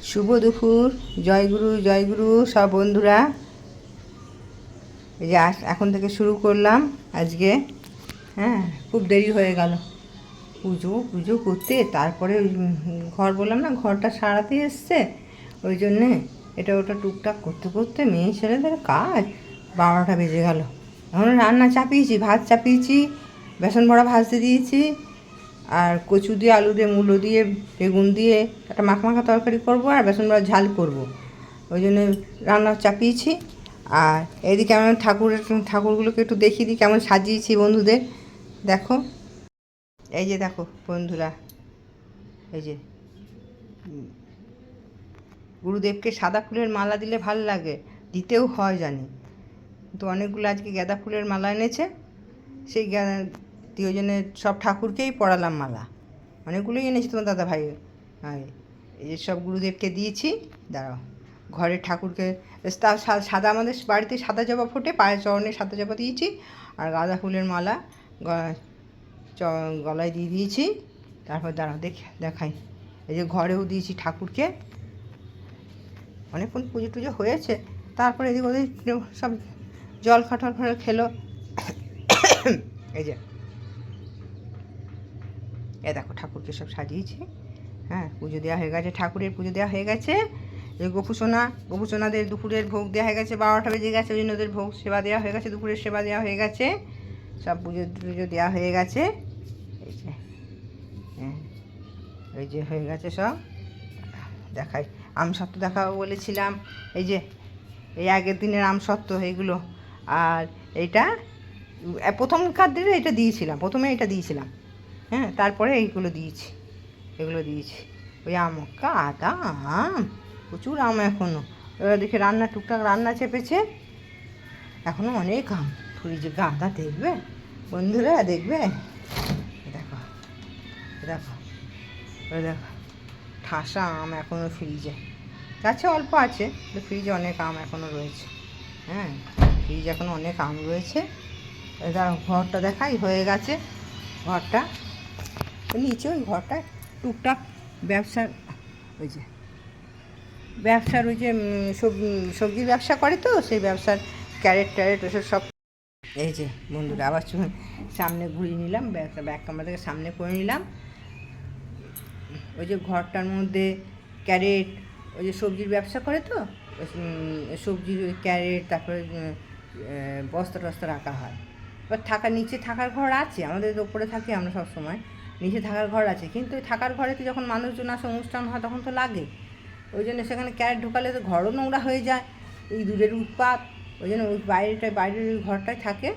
শুভ দুপুর। জয়গুরু সব বন্ধুরা। এই যে এখন থেকে শুরু করলাম আজকে। হ্যাঁ, খুব দেরি হয়ে গেল পুজো করতে। তারপরে ঘর বললাম না, ঘরটা সারাতে এসছে, ওই জন্যে এটা ওটা টুকটাক করতে করতে মেয়ে ছেলেদের কাজ 12টা বেজে গেল। এখন রান্না চাপিয়েছি, ভাত চাপিয়েছি, বেসন বড়া ভাজতে দিয়েছি, আর কচু দিয়ে আলু দিয়ে মূলো দিয়ে বেগুন দিয়ে একটা মাখা তরকারি করবো, আর বেসন বড়া ঝাল করব। ওই জন্য রান্না চাপিয়েছি। আর এদিকে আমি ঠাকুরগুলোকে একটু দেখিয়ে দিই কেমন সাজিয়েছি বন্ধুদের। দেখো, এই যে দেখো বন্ধুরা, এই যে গুরুদেবকে সাদা ফুলের মালা দিলে ভালো লাগে, দিতেও হয় জানি, কিন্তু অনেকগুলো আজকে গাঁদা ফুলের মালা এনেছে। সেই ওই জন্য সব ঠাকুরকেই পরালাম মালা, অনেকগুলোই এনেছি তোমার দাদা ভাই। হ্যাঁ, এই যে সব গুরুদেবকে দিয়েছি। দাঁড়াও, ঘরের ঠাকুরকে সাদা, আমাদের বাড়িতে সাদা জবা ফোটে, পায়ের চরণে সাদা জবা দিয়েছি, আর গাঁদা ফুলের মালা গলায় দিয়ে দিয়েছি। তারপর দাঁড়াও দেখাই, এই যে ঘরেও দিয়েছি ঠাকুরকে। অনেকক্ষণ পুজো টুজো হয়েছে, তারপরে এদিক ওদিক সব জল খাটল খেলো। এই যে দেখো ঠাকুরকে সব সাজিয়েছি। হ্যাঁ, পুজো দেওয়া হয়ে গেছে, ঠাকুরের পুজো দেওয়া হয়ে গেছে। এই গোপুসোনাদের দুপুরের ভোগ দেওয়া হয়ে গেছে, 12টা বেজে গেছে, ওই জন্য ওদের ভোগ সেবা দেওয়া হয়ে গেছে, দুপুরের সেবা দেওয়া হয়ে গেছে, সব পুজো দেওয়া হয়ে গেছে। এই যে হ্যাঁ, এই যে হয়ে গেছে সব। দেখাই, আমসত্ত্ব দেখাবো বলেছিলাম। এই যে এই আগের দিনের আমসত্ত্ব এইগুলো। আর এইটা প্রথমকার দিনে এটা দিয়েছিলাম, প্রথমে এটা দিয়েছিলাম। হ্যাঁ, তারপরে এগুলো দিয়েছি। ওই আম কাদা আম, প্রচুর আম এখনও। এবার দেখে টুকটাক রান্না চেপেছে, এখনও অনেক আম ফ্রিজে। গাঁদা দেখবে বন্ধুরা, দেখবে, দেখো দেখো দেখো, ঠাসা আম এখনও ফ্রিজে। গাছে অল্প আছে, ফ্রিজে অনেক আম এখনও রয়েছে। হ্যাঁ, ফ্রিজে এখনও অনেক আম রয়েছে। এবার ঘরটা দেখাই, হয়ে গেছে ঘরটা। নিচে ওই ঘরটায় টুকটাক ব্যবসার, ওই যে সবজির ব্যবসা করে, তো সেই ব্যবসার ক্যারেট ওসব সব। এই যে বন্ধুরা, আবার সামনে ঘুরিয়ে নিলাম, ব্যাক ক্যামেরা থেকে সামনে করে নিলাম। ওই যে ঘরটার মধ্যে ক্যারেট, ওই যে সবজির ব্যবসা করে, তো সবজির ওই ক্যারেট, তারপরে বস্তা টস্তা রাখা হয়। এবার নিচে থাকার ঘর আছে, আমাদের ওপরে থাকি আমরা সব সময়, নিচে থাকার ঘর আছে, কিন্তু ওই থাকার ঘরেতে যখন মানুষজন আসে, অনুষ্ঠান হয়, তখন তো লাগে। ওই জন্য সেখানে ক্যারেট ঢোকালে তো ঘরও নোংরা হয়ে যায়, এই দূরের উৎপাত। ওই জন্য ওই বাইরের ওই ঘরটায় থাকে।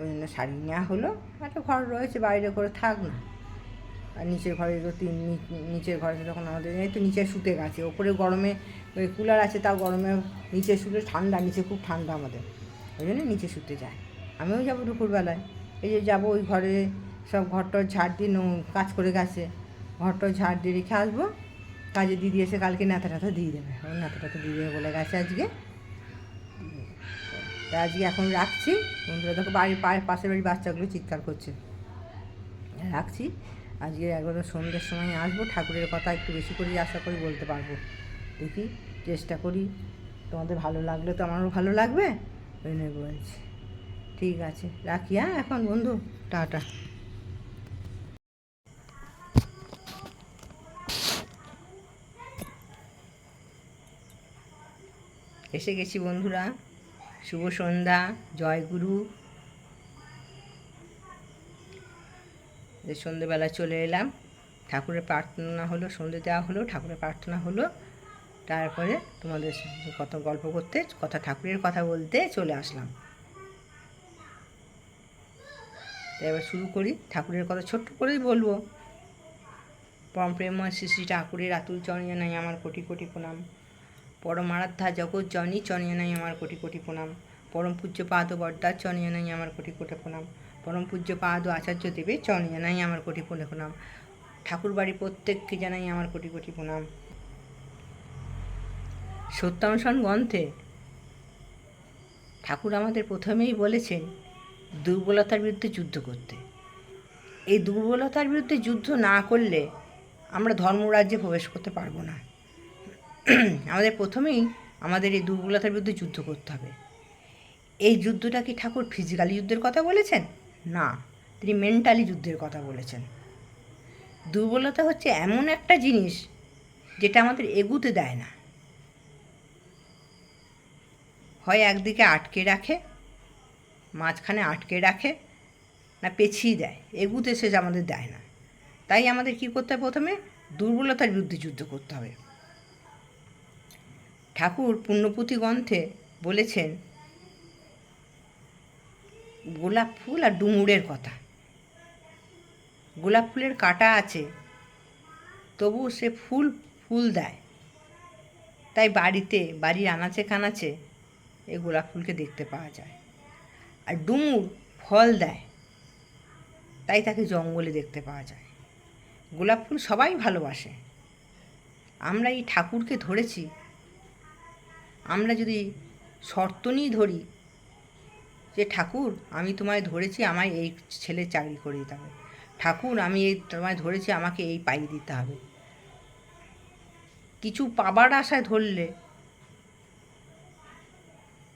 ওই জন্য সারিয়ে নেওয়া হলো। একটা ঘর রয়েছে, বাইরে করে থাক না। আর নিচের ঘরে নিচের ঘরে যখন আমাদের এই তো নিচে শুতে গেছে, ওপরে গরমে ওই কুলার আছে, তাও গরমে নিচে শুতে ঠান্ডা, নিচে খুব ঠান্ডা আমাদের, ওই জন্য নিচে শুতে যায়। আমিও যাবো দুপুরবেলায়, এই যে যাবো ওই ঘরে সব ঘরটার ঝাড় দিয়ে কাজ করে গেছে, ঘরটার ঝাড় দিয়ে রেখে আসবো। কাজে দিদি এসে কালকে নেতা টাতা দিয়ে দেবে, ওই নেতা টাতা দিয়ে দেবে বলে গেছে আজকে। তা আজকে এখন রাখছি বন্ধুরা। দেখো পাশের বাড়ির বাচ্চাগুলো চিৎকার করছে। রাখছি আজকে। একবার সন্ধ্যের সময় আসবো, ঠাকুরের কথা একটু বেশি করে আশা করি বলতে পারবো। দেখি, চেষ্টা করি। তোমাদের ভালো লাগলে তো আমারও ভালো লাগবে, ওই জন্য বলছি। ঠিক আছে, রাখি। হ্যাঁ, এখন বন্ধু, টাটা। এসে গেছি বন্ধুরা, শুভ সন্ধ্যা, জয়গুরু। সন্ধ্যেবেলা চলে এলাম, ঠাকুরের প্রার্থনা হলো, সন্ধ্যে দেওয়া হলো, ঠাকুরের প্রার্থনা হলো, তারপরে তোমাদের সঙ্গে গল্প করতে, ঠাকুরের কথা বলতে চলে আসলাম। তাই এবার শুরু করি, ঠাকুরের কথা ছোট্ট করেই বলবো। পরম প্রেমময় শ্রী শ্রী ঠাকুরের আতুল চরণে জানাই আমার কোটি কোটি প্রণাম। পরম আরাধ্যা জগৎ জননী চরণে জানাই আমার কোটি কোটি প্রণাম। পরম পূজ্য পাদ বরদার চরণে জানাই আমার কোটি কোটি প্রণাম। পরম পূজ্য পাদ আচার্য দেবের চরণে জানাই আমার কোটি কোটি প্রণাম। ঠাকুর বাড়ি প্রত্যেককে জানাই আমার কোটি কোটি প্রণাম। সত্যানুসরণ গ্রন্থে ঠাকুর আমাদের প্রথমেই বলেছেন দুর্বলতার বিরুদ্ধে যুদ্ধ করতে। এই দুর্বলতার বিরুদ্ধে যুদ্ধ না করলে আমরা ধর্মরাজ্যে প্রবেশ করতে পারবো না। আমাদের প্রথমেই আমাদের এই দুর্বলতার বিরুদ্ধে যুদ্ধ করতে হবে। এই যুদ্ধটা কি ঠাকুর ফিজিক্যালি যুদ্ধের কথা বলেছেন? না, তিনি মেন্টালি যুদ্ধের কথা বলেছেন। দুর্বলতা হচ্ছে এমন একটা জিনিস যেটা আমাদের এগুতে দেয় না, হয় একদিকে আটকে রাখে, মাঝখানে আটকে রাখে, না পেছিয়ে দেয়, এগুতে সে আমাদের দেয় না। তাই আমাদের কী করতে হবে? প্রথমে দুর্বলতার বিরুদ্ধে যুদ্ধ করতে হবে। ঠাকুর পুণ্যপুঁথি গ্রন্থে বলেছেন গোলাপ ফুল আর ডুমুরের কথা। গোলাপ ফুলের কাঁটা আছে, তবু সে ফুল দেয়। তাই বাড়ির আনাচে কানাচে এই গোলাপ ফুলকে দেখতে পাওয়া যায়। আর ডুমুর ফল দেয়, তাই তাকে জঙ্গলে দেখতে পাওয়া যায়। গোলাপ ফুল সবাই ভালোবাসে। আমরা এই ঠাকুরকে ধরেছি, আমরা যদি শর্ত নিয়ে ধরি যে ঠাকুর আমি তোমায় ধরেছি, আমায় এই ছেলে চাকরি করে দিতে হবে, ঠাকুর আমি এই তোমায় ধরেছি, আমাকে এই পাইয়ে দিতে হবে, কিছু পাবার আশায় ধরলে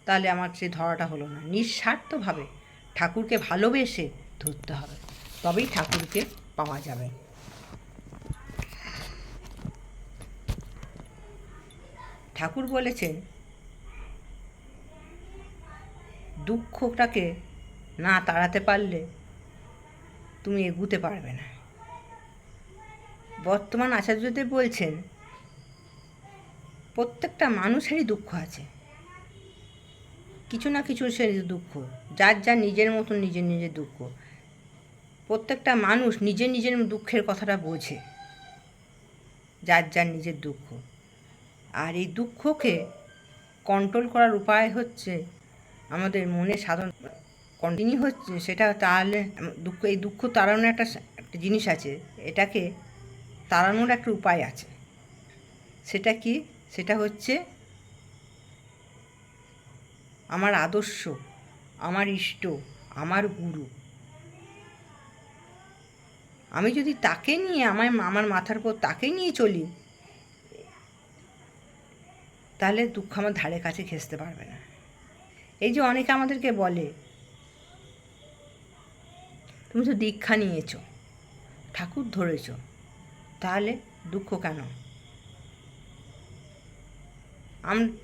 তাহলে আমার সে ধরাটা হলো না। নিঃস্বার্থভাবে ঠাকুরকে ভালোবেসে ধরতে হবে, তবেই ঠাকুরকে পাওয়া যাবে। ঠাকুর বলেছেন দুঃখটাকে না তাড়াতে পারলে তুমি এগুতে পারবে না। বর্তমান আচার্যদেব বলছেন প্রত্যেকটা মানুষেরই দুঃখ আছে, কিছু না কিছু সে দুঃখ, যার যার নিজের মতন নিজের নিজের দুঃখ। প্রত্যেকটা মানুষ নিজের নিজের দুঃখের কথাটা বোঝে, যার যার নিজের দুঃখ। আর এই দুঃখকে কন্ট্রোল করার উপায় হচ্ছে আমাদের মনে সাধন কন্টিনিউ হচ্ছে, সেটা তাহলে এই দুঃখ তাড়ানোর একটা জিনিস আছে, এটাকে তাড়ানোর একটা উপায় আছে। সেটা কি? সেটা হচ্ছে আমার আদর্শ, আমার ইষ্ট, আমার গুরু। আমি যদি তাকে নিয়ে আমার মাথার উপর তাকে নিয়ে চলি, তাহলে দুঃখ আমার ধারে কাছে ঘেঁষতে পারবে না। এই যে অনেকে আমাদেরকে বলে তুমি তো দীক্ষা নিয়েছ, ঠাকুর ধরেছ, তাহলে দুঃখ কেন?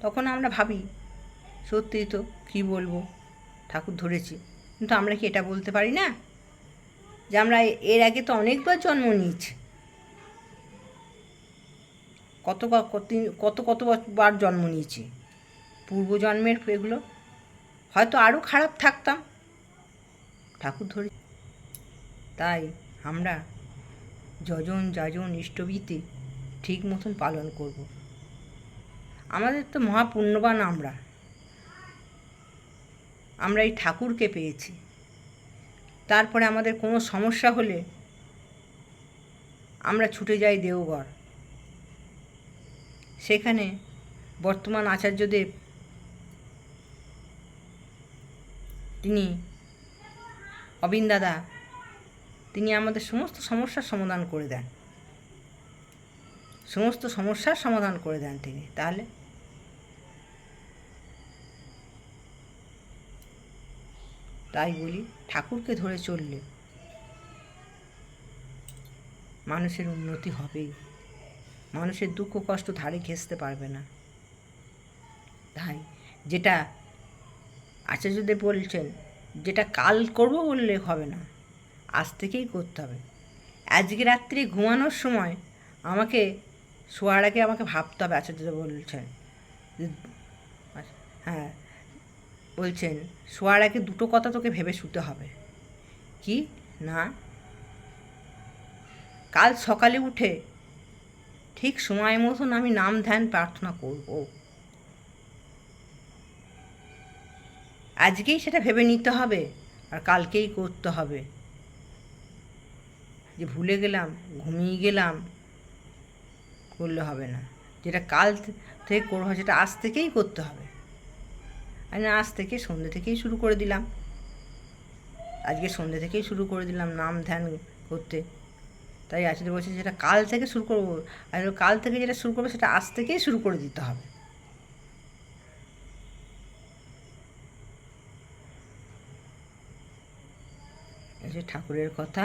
তখন আমরা ভাবি সত্যিই তো, কী বলবো, ঠাকুর ধরেছি, কিন্তু আমরা কি এটা বলতে পারি না যে আমরা এর আগে তো অনেকবার জন্ম নিয়েছি, কতবার জন্ম নিয়েছি, পূর্বজন্মের এগুলো, হয়তো আরও খারাপ থাকতাম, ঠাকুর ধরে। তাই আমরা যজন যাজন ইষ্টবিধি ঠিক মতন পালন করব। আমাদের তো মহাপুণ্যবান, আমরা এই ঠাকুরকে পেয়েছি। তারপরে আমাদের কোনো সমস্যা হলে আমরা ছুটে যাই দেওঘর। সেখানে বর্তমান আচার্যদেব তিনি অবিন দাদা, তিনি আমাদের সমস্ত সমস্যার সমাধান করে দেন, সমস্ত সমস্যার সমাধান করে দেন তিনি। তাহলে তাই বলি, ঠাকুরকে ধরে চললে মানুষের উন্নতি হবেই, মানুষের দুঃখ কষ্ট ধারে ঘেঁষতে পারবে না। তাই যেটা আচার্যদেব বলছেন, যেটা কাল করব বললে হবে না, আজ থেকেই করতে হবে। আজকে রাত্রে ঘুমানোর সময় আমাকে শোয়ার আগে আমাকে ভাবতে হবে। আচার্যদেব বলছেন, হ্যাঁ বলছেন শোয়ার আগে দুটো কথা তোকে ভেবে শুতে হবে। কি না, কাল সকালে উঠে ঠিক সময় মতন আমি নাম ধ্যান প্রার্থনা করব। আজকেই সেটা ভেবে নিতে হবে, আর কালকেই করতে হবে। যে ভুলে গেলাম, ঘুমিয়ে গেলাম, করলে হবে না। যেটা কাল থেকে করবো, যেটা আজ থেকেই করতে হবে। আমি আজ থেকে সন্ধ্যে থেকেই শুরু করে দিলাম, আজকে সন্ধ্যে থেকেই শুরু করে দিলাম নাম ধ্যান করতে। তাই আচার্য বলছে যেটা কাল থেকে শুরু করবো, আর কাল থেকে যেটা শুরু করবো সেটা আজ থেকেই শুরু করে দিতে হবে। এই যে ঠাকুরের কথা।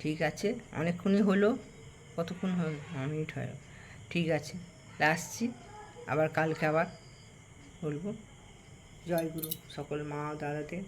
ঠিক আছে, অনেকক্ষণই হলো, কতক্ষণ হলো, 9 মিনিট হয়ে, ঠিক আছে আসছি, আবার কালকে আবার বলবো। জয় গুরু সকল মা দাদাদের।